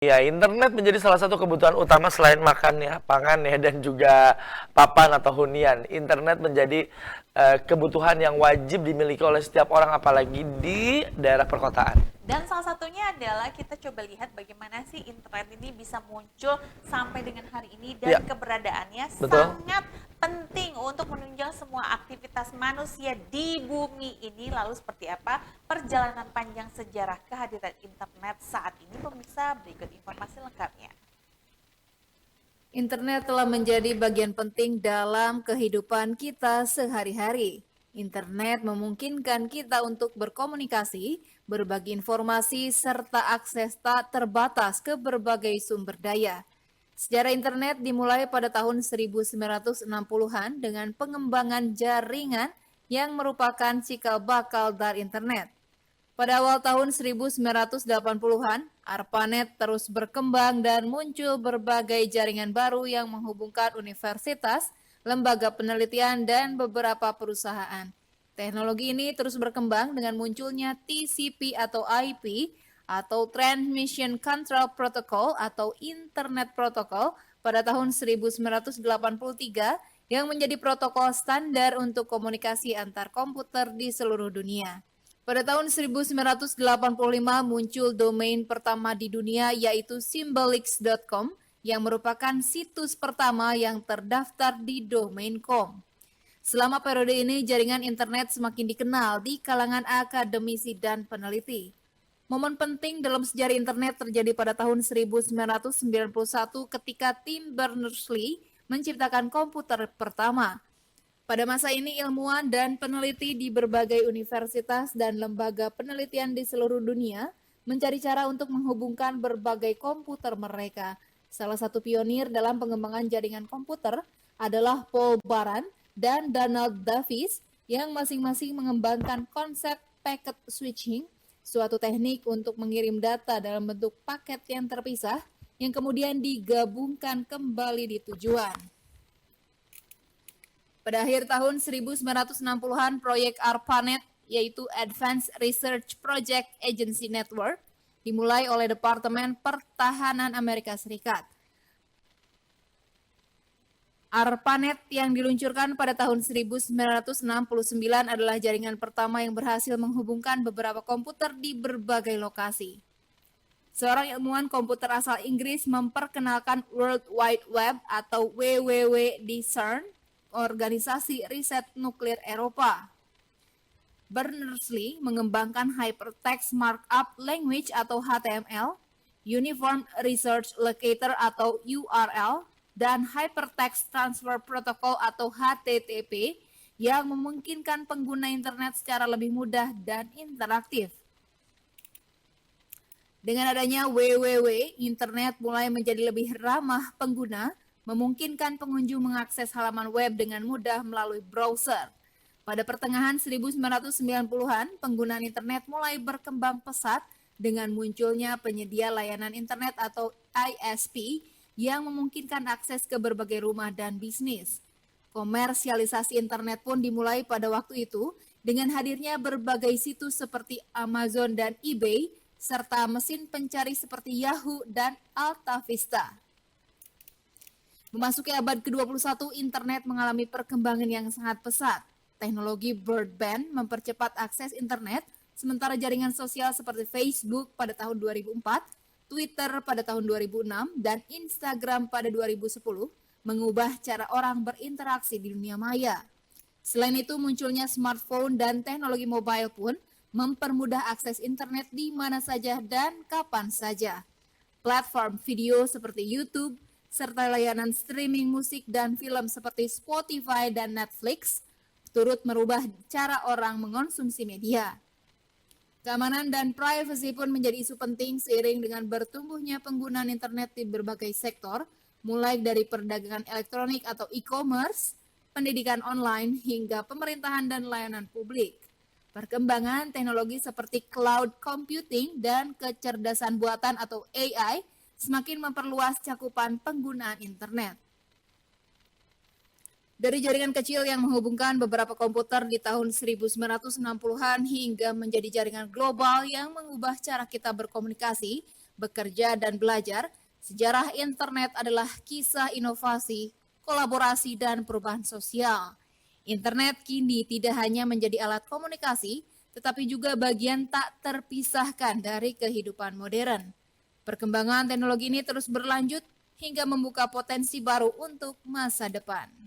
Ya, internet menjadi salah satu kebutuhan utama selain makan ya, pangan ya, dan juga papan atau hunian. Internet menjadi kebutuhan yang wajib dimiliki oleh setiap orang, apalagi di daerah perkotaan. Dan salah satunya adalah kita coba lihat bagaimana sih internet ini bisa muncul sampai dengan hari ini Ya, dan keberadaannya betul. sangat penting untuk menunjang semua aktivitas manusia di bumi ini. Lalu seperti apa perjalanan panjang sejarah kehadiran internet saat ini, pemirsa? Berikut informasi lengkapnya. Internet telah menjadi bagian penting dalam kehidupan kita sehari-hari. Internet memungkinkan kita untuk berkomunikasi, berbagi informasi, serta akses tak terbatas ke berbagai sumber daya. Sejarah internet dimulai pada tahun 1960-an dengan pengembangan jaringan yang merupakan cikal bakal dari internet. Pada awal tahun 1980-an, ARPANET terus berkembang dan muncul berbagai jaringan baru yang menghubungkan universitas, lembaga penelitian, dan beberapa perusahaan. Teknologi ini terus berkembang dengan munculnya TCP atau IP atau Transmission Control Protocol atau Internet Protocol pada tahun 1983 yang menjadi protokol standar untuk komunikasi antar komputer di seluruh dunia. Pada tahun 1985 muncul domain pertama di dunia yaitu Symbolics.com yang merupakan situs pertama yang terdaftar di domain.com. Selama periode ini jaringan internet semakin dikenal di kalangan akademisi dan peneliti. Momen penting dalam sejarah internet terjadi pada tahun 1991 ketika Tim Berners-Lee menciptakan komputer pertama. Pada masa ini ilmuwan dan peneliti di berbagai universitas dan lembaga penelitian di seluruh dunia mencari cara untuk menghubungkan berbagai komputer mereka. Salah satu pionir dalam pengembangan jaringan komputer adalah Paul Baran dan Donald Davis yang masing-masing mengembangkan konsep packet switching, suatu teknik untuk mengirim data dalam bentuk paket yang terpisah yang kemudian digabungkan kembali di tujuan. Pada akhir tahun 1960-an, proyek ARPANET, yaitu Advanced Research Project Agency Network, dimulai oleh Departemen Pertahanan Amerika Serikat. ARPANET yang diluncurkan pada tahun 1969 adalah jaringan pertama yang berhasil menghubungkan beberapa komputer di berbagai lokasi. Seorang ilmuwan komputer asal Inggris memperkenalkan World Wide Web atau WWW di CERN, Organisasi Riset Nuklir Eropa. Berners-Lee mengembangkan Hypertext Markup Language atau HTML, Uniform Research Locator atau URL, dan Hypertext Transfer Protocol atau HTTP yang memungkinkan pengguna internet secara lebih mudah dan interaktif. Dengan adanya WWW, internet mulai menjadi lebih ramah pengguna, memungkinkan pengunjung mengakses halaman web dengan mudah melalui browser. Pada pertengahan 1990-an, penggunaan internet mulai berkembang pesat dengan munculnya penyedia layanan internet atau ISP yang memungkinkan akses ke berbagai rumah dan bisnis. Komersialisasi internet pun dimulai pada waktu itu dengan hadirnya berbagai situs seperti Amazon dan eBay, serta mesin pencari seperti Yahoo dan AltaVista. Memasuki abad ke-21, internet mengalami perkembangan yang sangat pesat. Teknologi broadband mempercepat akses internet, sementara jaringan sosial seperti Facebook pada tahun 2004, Twitter pada tahun 2006, dan Instagram pada 2010 mengubah cara orang berinteraksi di dunia maya. Selain itu, munculnya smartphone dan teknologi mobile pun mempermudah akses internet di mana saja dan kapan saja. Platform video seperti YouTube, serta layanan streaming musik dan film seperti Spotify dan Netflix turut merubah cara orang mengonsumsi media. Keamanan dan privasi pun menjadi isu penting seiring dengan bertumbuhnya penggunaan internet di berbagai sektor, mulai dari perdagangan elektronik atau e-commerce, pendidikan online, hingga pemerintahan dan layanan publik. Perkembangan teknologi seperti cloud computing dan kecerdasan buatan atau AI semakin memperluas cakupan penggunaan internet. Dari jaringan kecil yang menghubungkan beberapa komputer di tahun 1960-an hingga menjadi jaringan global yang mengubah cara kita berkomunikasi, bekerja, dan belajar, sejarah internet adalah kisah inovasi, kolaborasi, dan perubahan sosial. Internet kini tidak hanya menjadi alat komunikasi, tetapi juga bagian tak terpisahkan dari kehidupan modern. Perkembangan teknologi ini terus berlanjut hingga membuka potensi baru untuk masa depan.